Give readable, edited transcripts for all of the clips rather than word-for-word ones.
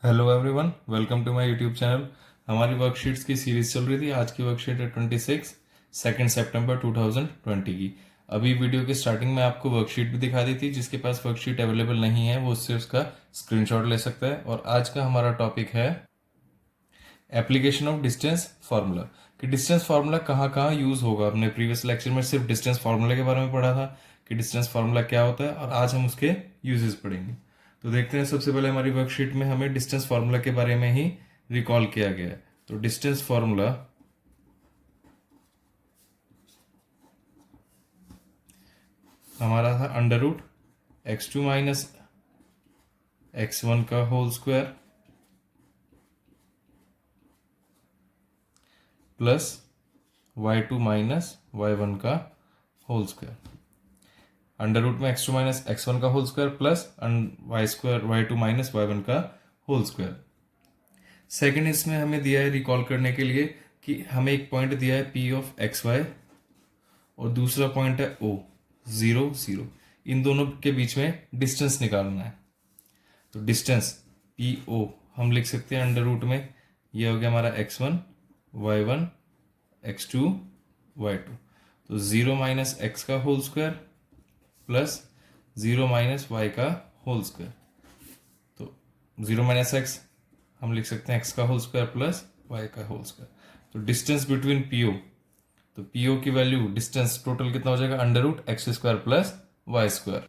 Hello everyone, welcome to my YouTube channel. हमारी worksheets की series चल रही थी। आज की वर्कशीट है 26 2 सितंबर 2020 की। अभी वीडियो के स्टार्टिंग में आपको वर्कशीट भी दिखा दी थी। जिसके पास वर्कशीट अवेलेबल नहीं है वो उससे उसका स्क्रीनशॉट ले सकता है। और आज का हमारा टॉपिक है एप्लीकेशन ऑफ डिस्टेंस फार्मूला। कि डिस्टेंस फार्मूला कहाँ कहाँ यूज होगा। हमने प्रीवियस लेक्चर में सिर्फ डिस्टेंस फार्मूला के बारे में पढ़ा था कि डिस्टेंस फार्मूला क्या होता है, और आज हम उसके यूजेस पढ़ेंगे। तो देखते हैं, सबसे पहले हमारी वर्कशीट में हमें डिस्टेंस फार्मूला के बारे में ही रिकॉल किया गया है। तो डिस्टेंस फार्मूला हमारा था under root x2 minus x1 का whole square plus y2 minus y1 का होल स्क्वायर। अंडर रूट में x2 माइनस x1 का whole square plus y square y2 minus y1 का होल स्क्वायर। सेकेंड इसमें हमें दिया है रिकॉल करने के लिए कि हमें एक पॉइंट दिया है p ऑफ xy और दूसरा पॉइंट है o 0 0। इन दोनों के बीच में डिस्टेंस निकालना है। तो डिस्टेंस पी ओ हम लिख सकते हैं अंडर रूट में, ये हो गया हमारा x1 y1 x2 y2। तो 0 माइनस एक्स का whole square plus 0 minus Y का होल स्क्वायर। तो 0 माइनस एक्स हम लिख सकते हैं x का होल स्क्वायर प्लस y का होल स्क्वायर। तो डिस्टेंस बिटवीन पी ओ, तो पी ओ की वैल्यू डिस्टेंस टोटल कितना हो जाएगा under root X square plus Y square.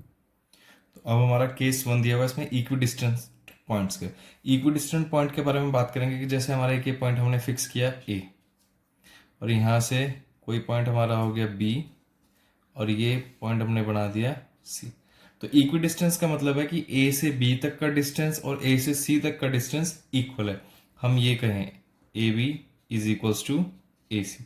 तो अब हमारा केस 1 दिया हुआ है इसमें इक्वी डिस्टेंस पॉइंट्स के। इक्वी डिस्टेंट पॉइंट के बारे में बात करेंगे कि जैसे हमारा एक ये पॉइंट हमने फिक्स किया ए, और यहाँ से कोई पॉइंट हमारा हो गया बी, और ये पॉइंट हमने बना दिया सी। तो इक्वी डिस्टेंस का मतलब है कि ए से बी तक का डिस्टेंस और ए से सी तक का डिस्टेंस इक्वल है। हम ये कहें A B is equals to A C,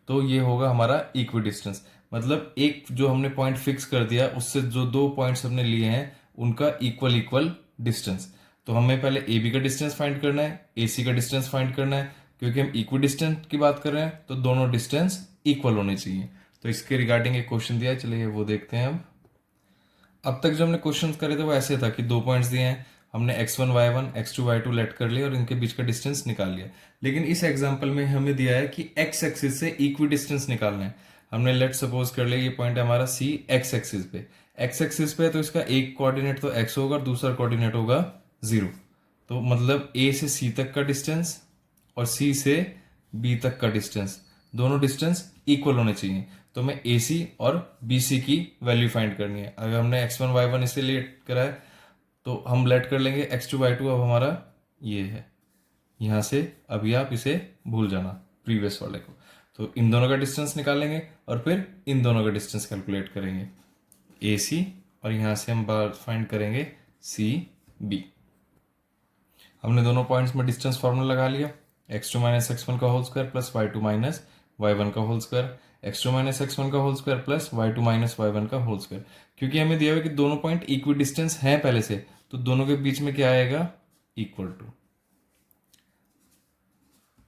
तो ये होगा हमारा इक्वी डिस्टेंस। मतलब एक जो हमने पॉइंट फिक्स कर दिया उससे जो दो पॉइंट्स हमने लिए हैं उनका इक्वल इक्वल डिस्टेंस। तो हमें पहले ए बी का डिस्टेंस फाइंड करना है, ए सी का डिस्टेंस फाइंड करना है। क्योंकि हम इक्वी डिस्टेंस की बात कर रहे हैं तो दोनों डिस्टेंस इक्वल होने चाहिए। तो इसके रिगार्डिंग एक क्वेश्चन दिया है, चलिए वो देखते हैं। अब तक जो हमने क्वेश्चन करे थे वो ऐसे था कि दो पॉइंट्स दिए हैं, हमने x1 y1 x2 y2 late कर लिया और इनके बीच का डिस्टेंस निकाल लिया। लेकिन इस एग्जांपल में हमें दिया है कि x एक्सिस से इक्वी डिस्टेंस निकालना है। हमने लेट सपोज कर लिया ये पॉइंट है हमारा c x एक्सिस पे। x एक्सिस पे तो इसका एक कोऑर्डिनेट तो x होगा और दूसरा कोऑर्डिनेट होगा 0। तो मतलब a से c तक का डिस्टेंस और c से b तक का डिस्टेंस, दोनों डिस्टेंस इक्वल होने चाहिए। तो हमें ए सी और बी सी की वैल्यू फाइंड करनी है। अगर हमने x1 y1 इसे लेट करा है तो हम लेट कर लेंगे x2 y2। अब हमारा ये है, यहाँ से अभी आप इसे भूल जाना प्रीवियस वाले को। तो इन दोनों का डिस्टेंस निकालेंगे और फिर इन दोनों का डिस्टेंस कैलकुलेट करेंगे ए सी, और यहाँ से हम बार फाइंड करेंगे सी बी। हमने दोनों पॉइंट्स में डिस्टेंस फार्मूला लगा लिया, x2 माइनस एक्स वन का whole square plus y2 minus y1 का whole square, x2 minus x1 का whole square plus y2 minus y1 का होल स्क्वायर। क्योंकि हमें दिया हुआ कि दोनों पॉइंट इक्वी डिस्टेंस है पहले से, तो दोनों के बीच में क्या आएगा इक्वल टू।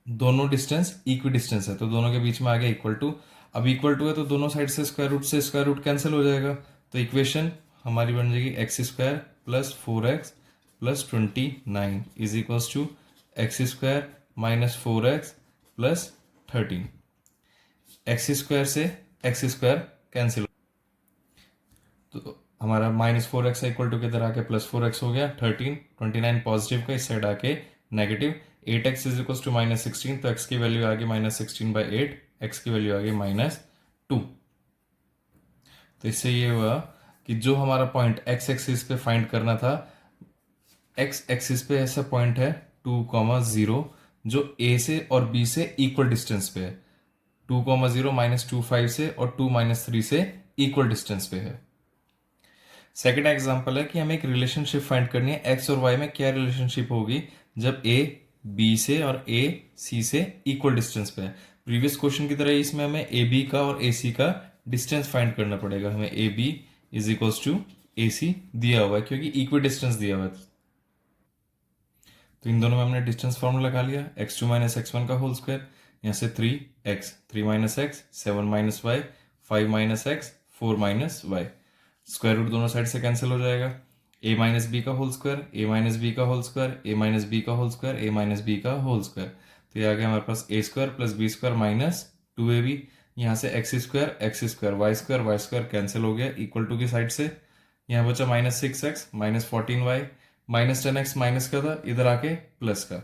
दोनों डिस्टेंस इक्वी डिस्टेंस है तो दोनों के बीच में आ गया इक्वल टू। अब इक्वल टू है तो दोनों साइड से स्क्वायर रूट कैंसिल हो जाएगा। तो इक्वेशन हमारी बन जाएगी X square plus 4x plus 29 is equals to X square minus 4x plus 13। X square से एक्स स्क्वायर कैंसिल, तो हमारा माइनस 4x इक्वल टू किधर आके प्लस 4x हो गया। 13 29 पॉजिटिव का इस साइड आके negative. 8x is equal to minus 16, तो x की वैल्यू आ गई माइनस 16/8, x की वैल्यू आ गई -2। तो इससे ये हुआ कि जो हमारा पॉइंट x एक्सिस पे फाइंड करना था, x एक्सिस पे ऐसा पॉइंट है 2,0 जो a से और b से इक्वल डिस्टेंस पे है। 2,0 -25 से और 2 -3 से इक्वल डिस्टेंस पे है। सेकेंड एग्जाम्पल है कि हमें एक रिलेशनशिप फाइंड करनी है एक्स और वाई में क्या रिलेशनशिप होगी जब ए बी से और ए सी से इक्वल डिस्टेंस पे है। प्रीवियस क्वेश्चन की तरह इसमें हमें ए बी का और ए सी का डिस्टेंस फाइंड करना पड़ेगा। हमें A B is equals to A C दिया हुआ है क्योंकि इक्वल डिस्टेंस दिया हुआ है। तो इन दोनों में हमने डिस्टेंस फॉर्मूला लगा लिया, x2 माइनस x1 का होल स्क्वायर, यहाँ से 3x 3 minus X 7 minus Y 5 minus X 4 minus Y. Square root दोनों साइड से कैंसिल हो जाएगा। ए माइनस बी का whole square, A minus B का whole square, A minus B का whole square, A minus B का whole square. तो ये आ गया हमारे पास A square plus B square minus 2ab। यहाँ से X square Y square cancel हो गया इक्वल टू की साइड से। यहाँ बचा minus 6x minus 14y minus 10x minus का था इधर आके प्लस का,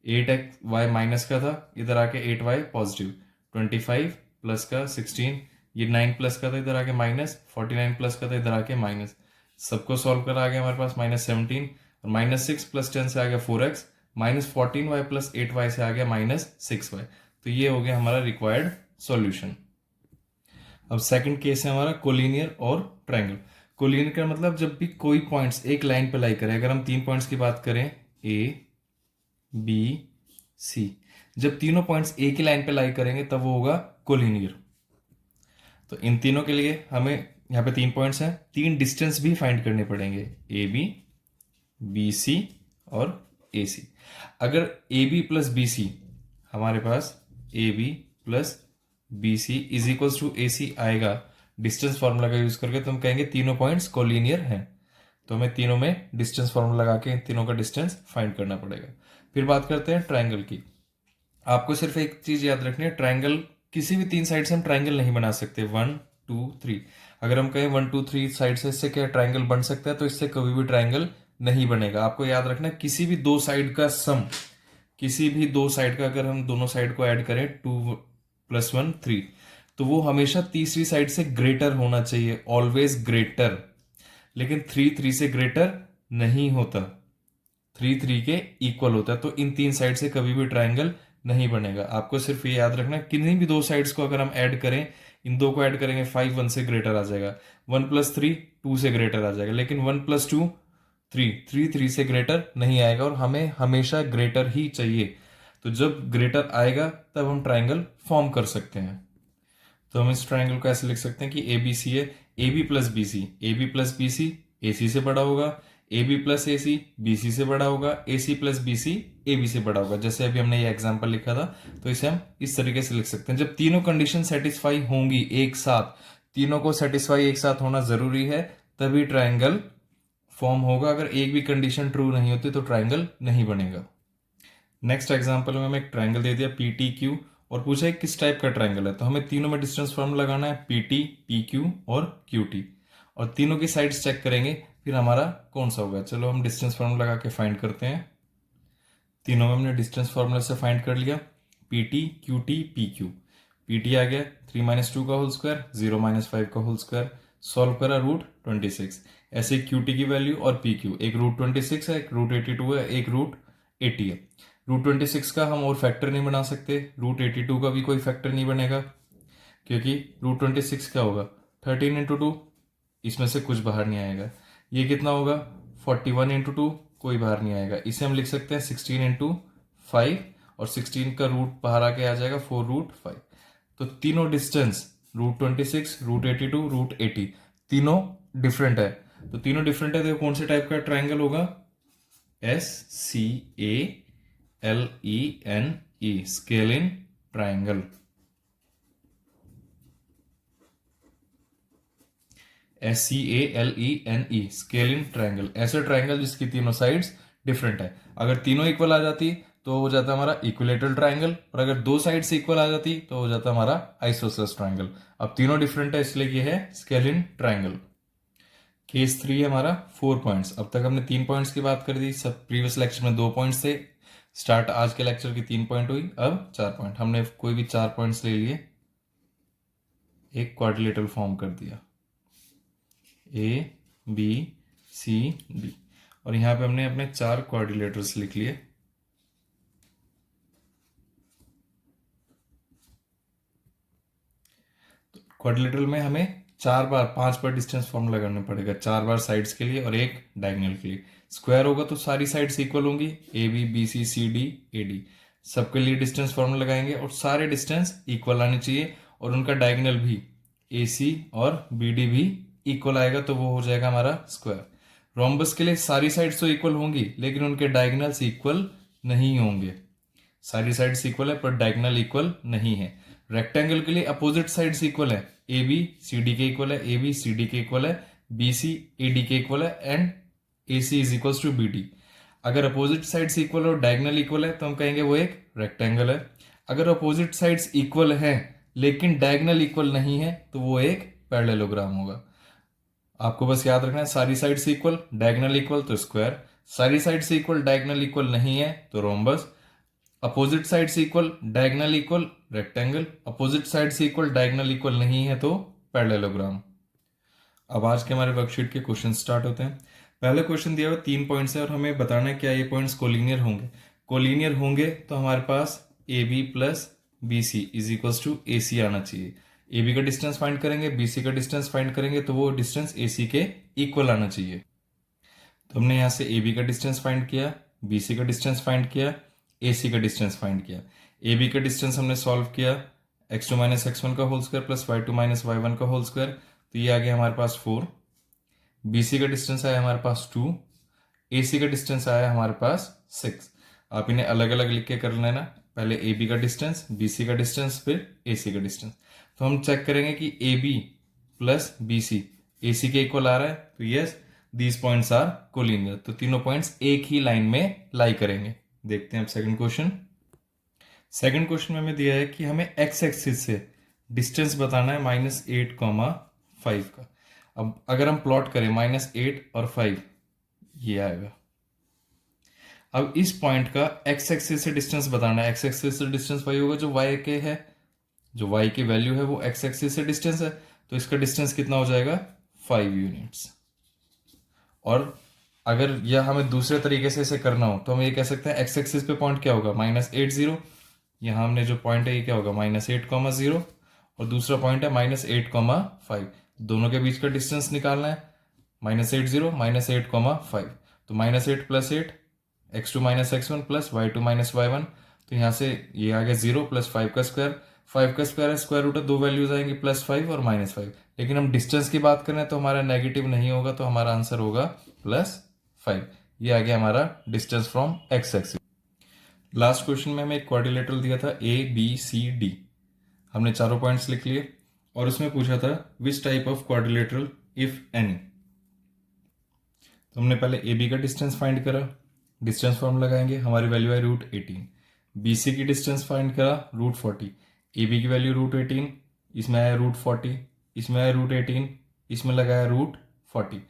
8y माइनस का था इधर आके 8y पॉजिटिव, 25 प्लस का 16, ये 9 प्लस का था इधर आके माइनस, 49 प्लस का था इधर आके माइनस। सबको सॉल्व कर आ गया हमारे पास माइनस 17 और माइनस 6 प्लस 10 से आ गया 4x minus 14y plus 8y से आ गया माइनस 6y। तो ये हो गया हमारा रिक्वायर्ड सॉल्यूशन। अब सेकंड केस है हमारा कोलिनियर और ट्रायंगल। कोलिनियर का मतलब जब भी कोई पॉइंट्स एक लाइन पे लाई करें, अगर हम 3 पॉइंट्स की बात करें ए बी सी, जब तीनों पॉइंट्स एक ही लाइन पे लाई करेंगे तब वो होगा कोलिनियर। तो इन तीनों के लिए हमें यहाँ पे 3 पॉइंट्स हैं, 3 डिस्टेंस भी फाइंड करने पड़ेंगे, ए बी, बी सी और ए सी। अगर A B plus B C हमारे पास A B plus B C is equals to A C आएगा डिस्टेंस फॉर्मूला का यूज करके, तो हम कहेंगे तीनों पॉइंट्स कोलिनियर हैं। तो हमें तीनों में डिस्टेंस फॉर्मूला लगा के तीनों का डिस्टेंस फाइंड करना पड़ेगा। फिर बात करते हैं ट्रायंगल की। आपको सिर्फ एक चीज याद रखनी है, ट्रायंगल किसी भी 3 साइड से हम ट्रायंगल नहीं बना सकते। 1 2 3, अगर हम कहें 1 2 3 साइड से इससे क्या ट्रायंगल बन सकता है, तो इससे कभी भी ट्रायंगल नहीं बनेगा। आपको याद रखना किसी भी 2 साइड का सम, किसी भी 2 साइड का अगर हम दोनों साइड को ऐड करें 2 + 1 3, तो वो हमेशा तीसरी साइड से ग्रेटर होना चाहिए, ऑलवेज ग्रेटर। लेकिन 3 3 से ग्रेटर नहीं होता, 3 3 के इक्वल होता है। तो इन 3 साइड से कभी भी ट्रायंगल नहीं बनेगा। आपको सिर्फ ये याद रखना किन्हीं भी 2 साइड्स को अगर हम ऐड करें, इन 2 को ऐड करेंगे 5 1 से ग्रेटर आ जाएगा, 1 + 3 2 से ग्रेटर आ जाएगा, लेकिन 1 + 2 3 3 3 से ग्रेटर नहीं आएगा और हमें हमेशा ग्रेटर ही चाहिए। तो जब ग्रेटर आएगा तब हम ट्रायंगल फॉर्म कर सकते हैं। तो हम इस ट्रायंगल को ऐसे लिख सकते हैं कि ए बी सी है, A B plus B C, A B plus B C A C से बड़ा होगा, A B plus A C B C से बड़ा होगा, A C plus B C A B से बड़ा होगा। जैसे अभी हमने ये एग्जांपल लिखा था, तो इसे हम इस तरीके से लिख सकते हैं। जब तीनों कंडीशन सेटिस्फाई होंगी एक साथ, तीनों को सेटिस्फाई एक साथ होना जरूरी है, तभी ट्रायंगल फॉर्म होगा। अगर एक भी कंडीशन ट्रू नहीं होती तो ट्रायंगल नहीं बनेगा। नेक्स्ट एग्जांपल में हमें एक ट्रायंगल दे दिया पी टी क्यू और पूछा है किस टाइप का ट्रायंगल है, तो हमें तीनों में डिस्टेंस फॉर्मूला लगाना है, पी टी, पी क्यू और क्यू टी, और तीनों की साइड्स चेक करेंगे फिर हमारा कौन सा होगा। चलो हम डिस्टेंस फॉर्मूला लगा के फाइंड करते हैं। तीनों में हमने डिस्टेंस फॉर्मूला से फाइंड कर लिया, P T Q T P Q. P T आ गया 3 - 2 का होल स्क्वायर, 0 - 5 का होल स्क्वायर, सॉल्व करा √26। ऐसे क्यू टी की वैल्यू और पी क्यू, एक √26 है, एक √82 है, एक √80 है। √26 का हम और फैक्टर नहीं बना सकते, √82 का भी कोई फैक्टर नहीं बनेगा, क्योंकि √26 क्या होगा 13 × 2, इसमें से कुछ बाहर नहीं आएगा। ये कितना होगा 41 × 2, कोई बाहर नहीं आएगा। इसे हम लिख सकते हैं 16 × 5, और 16 का रूट बाहर आके आ जाएगा 4√5। तो तीनों डिस्टेंस √26, √82, √80 तीनों डिफरेंट है। तो तीनों डिफरेंट है तो कौन से टाइप का ट्रायंगल होगा, SCALENE, scalene triangle. SCALENE, scalene triangle, ऐसे ट्रायंगल जिसकी तीनों साइड्स डिफरेंट है। अगर तीनों इक्वल आ जाती तो हो जाता हमारा इक्विलेटरल ट्रायंगल, और अगर 2 साइड्स इक्वल आ जाती तो हो जाता हमारा आइसोसेलेस ट्रायंगल। अब तीनों डिफरेंट है इसलिए ये है स्केलिन ट्रायंगल। केस 3 है हमारा 4 पॉइंट्स। अब तक हमने 3 पॉइंट्स की बात कर दी, सब प्रीवियस लेक्चर में 2 पॉइंट्स थे, स्टार्ट आज के लेक्चर की 3 पॉइंट हुई, अब 4 पॉइंट। हमने कोई भी 4 पॉइंट्स ले लिए, एक क्वाड्रिलेटरल फॉर्म कर दिया, ए बी सी डी, और यहां पे हमने अपने 4 क्वाड्रिलेटर्स लिख लिए। तो क्वाड्रिलेटरल में हमें 4 बार 5 बार डिस्टेंस फॉर्म लगाना पड़ेगा, 4 बार साइड्स के लिए और एक डायगोनल के लिए। स्क्वायर होगा तो सारी साइड्स इक्वल होंगी, A B B C C D A D, सबके लिए डिस्टेंस फॉर्मूला लगाएंगे और सारे डिस्टेंस इक्वल आने चाहिए, और उनका डायगोनल भी ए सी और बी डी भी इक्वल आएगा, तो वो हो जाएगा हमारा स्क्वायर। रोम्बस के लिए सारी साइड्स तो इक्वल होंगी लेकिन उनके डायगोनल्स इक्वल नहीं होंगे। सारी साइड्स इक्वल है पर डायगोनल इक्वल नहीं है। रेक्टेंगल के लिए अपोजिट साइड्स इक्वल है, ए बी सी डी के इक्वल है, ए बी सी डी के इक्वल है, बी सी ए डी के इक्वल है, and A C is equals to B D. अगर अपोजिट साइड्स इक्वल और डायगनल इक्वल है तो हम कहेंगे वो एक रेक्टेंगल है। अगर अपोजिट साइड्स इक्वल है लेकिन डायगनल इक्वल नहीं है तो वो एक पैरेललोग्राम होगा। आपको बस याद रखना है, सारी साइड्स इक्वल डायगनल इक्वल तो स्क्वायर, सारी साइड्स इक्वल डायगनल इक्वल नहीं है तो rhombus, opposite sides equal diagonal equal rectangle, opposite sides equal diagonal equal नहीं है तो पैरेललोग्राम। अब आज के हमारे वर्कशीट के क्वेश्चन स्टार्ट होते हैं। पहले क्वेश्चन दिया हुआ 3 पॉइंट्स है और हमें बताना है क्या ये पॉइंट्स कोलिनियर होंगे। कोलिनियर होंगे तो हमारे पास A B plus B C is equals to A C आना चाहिए। ए बी का डिस्टेंस फाइंड करेंगे, बी सी का डिस्टेंस फाइंड करेंगे तो वो डिस्टेंस ए सी के इक्वल आना चाहिए। तो हमने यहाँ से ए बी का डिस्टेंस फाइंड किया, बी सी का डिस्टेंस फाइंड किया, ए सी का डिस्टेंस फाइंड किया। ए बी का डिस्टेंस हमने सॉल्व किया, x2 माइनस x1 का whole square plus y2 minus y1 का होल स्क्वायर, तो ये आ गया हमारे पास 4। बी सी का डिस्टेंस आया हमारे पास 2, ए सी का डिस्टेंस आया हमारे पास 6। आप इन्हें अलग अलग लिख के कर लेना, पहले ए बी का डिस्टेंस, बी सी का डिस्टेंस, फिर ए सी का डिस्टेंस। तो हम चेक करेंगे कि A B plus B C A C के इक्वल आ रहा है, तो yes these points are collinear. तो तीनों पॉइंट्स एक ही लाइन में लाई करेंगे। देखते हैं अब सेकंड क्वेश्चन। सेकंड क्वेश्चन में हमें दिया है कि हमें एक्स एक्सिस से डिस्टेंस बताना है -8, 5 का। अब अगर हम प्लॉट करें -8 और 5, ये आएगा। अब इस पॉइंट का एक्स एक्सिस से डिस्टेंस बताना है। एक्स एक्सिस से डिस्टेंस वही होगा जो वाई के है, जो वाई की वैल्यू है वो एक्स एक्सिस से डिस्टेंस है, तो इसका डिस्टेंस कितना हो जाएगा 5 यूनिट्स। और अगर यह हमें दूसरे तरीके से इसे करना हो तो हम ये कह सकते हैं एक्स एक्सिस पे पॉइंट क्या होगा -8 0, यहाँ हमने जो पॉइंट है ये क्या होगा -8, 0, और दूसरा पॉइंट है -8, 5। दोनों के बीच का डिस्टेंस निकालना है, -8 0, -8, 5। तो -8 plus 8 x2 minus x1 plus y2 minus y1, तो यहाँ से ये आ गया 0 प्लस 5 का स्क्वायर। 5 का स्क्वायर है, स्क्वायर रूट है, दो वैल्यूज आएंगी +5 और -5। लेकिन हम डिस्टेंस की बात करें तो हमारा नेगेटिव नहीं होगा, तो हमारा आंसर होगा +5। ये आ गया हमारा distance from x axis. Last question में हमें एक क्वाड्रिलेटरल दिया था ABCD, हमने चारों पॉइंट्स लिख लिए और उसमें पूछा था which type of quadrilateral if any. तो हमने पहले AB का डिस्टेंस फाइंड करा, डिस्टेंस फॉर्म लगाएंगे, हमारी वैल्यू है √18। BC की डिस्टेंस फाइंड करा √40, AB की वैल्यू √18, इसमें आया √40, इसमें आया √18, इसमें लगाया √40।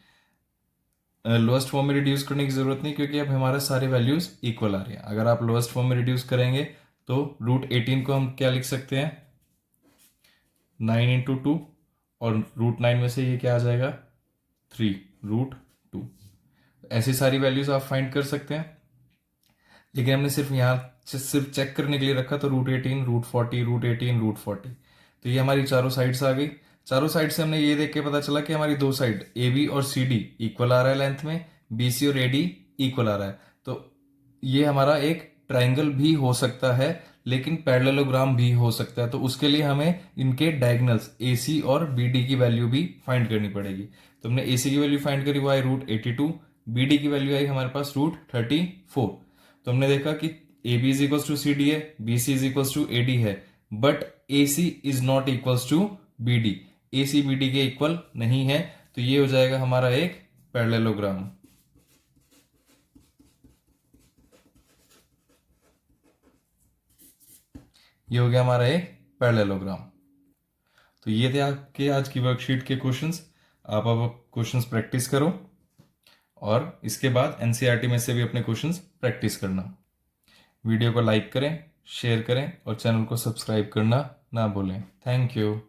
लोएस्ट फॉर्म में रिड्यूस करने की जरूरत नहीं क्योंकि अब हमारे सारे वैल्यूज इक्वल आ रही हैं। अगर आप लोएस्ट फॉर्म में रिड्यूस करेंगे तो √18 को हम क्या लिख सकते हैं 9 × 2, और √9 में से ये क्या आ जाएगा 3 √2। ऐसी सारी वैल्यूज आप फाइंड कर सकते हैं, लेकिन हमने सिर्फ यहाँ सिर्फ चेक करने के लिए रखा, तो √18, √40, √18, √40। तो ये हमारी चारों साइड्स आ गई। चारों साइड से हमने ये देख के पता चला कि हमारी दो साइड AB और CD इक्वल आ रहा है लेंथ में, BC और AD इक्वल आ रहा है। तो ये हमारा एक ट्राइंगल भी हो सकता है, लेकिन पैरेललोग्राम भी हो सकता है। तो उसके लिए हमें इनके डायगोनल्स AC और BD की वैल्यू भी फाइंड करनी पड़ेगी। तो हमने AC की वैल्यू फाइंड करी, वो आई √82, BD की वैल्यू आई हमारे पास √34। तो हमने देखा कि AB is equals to CD है, BC is equals to AD है, but AC is not equals to BD। AC BD के इक्वल नहीं है, तो ये हो जाएगा हमारा एक पैरेललोग्राम। ये हो गया हमारा एक पैरेललोग्राम। तो ये थे आपके आज की वर्कशीट के क्वेश्चंस। आप अब क्वेश्चंस प्रैक्टिस करो और इसके बाद NCERT में से भी अपने क्वेश्चंस प्रैक्टिस करना। वीडियो को लाइक करें, शेयर करें और चैनल को सब्सक्राइब करना ना भूलें। Thank you.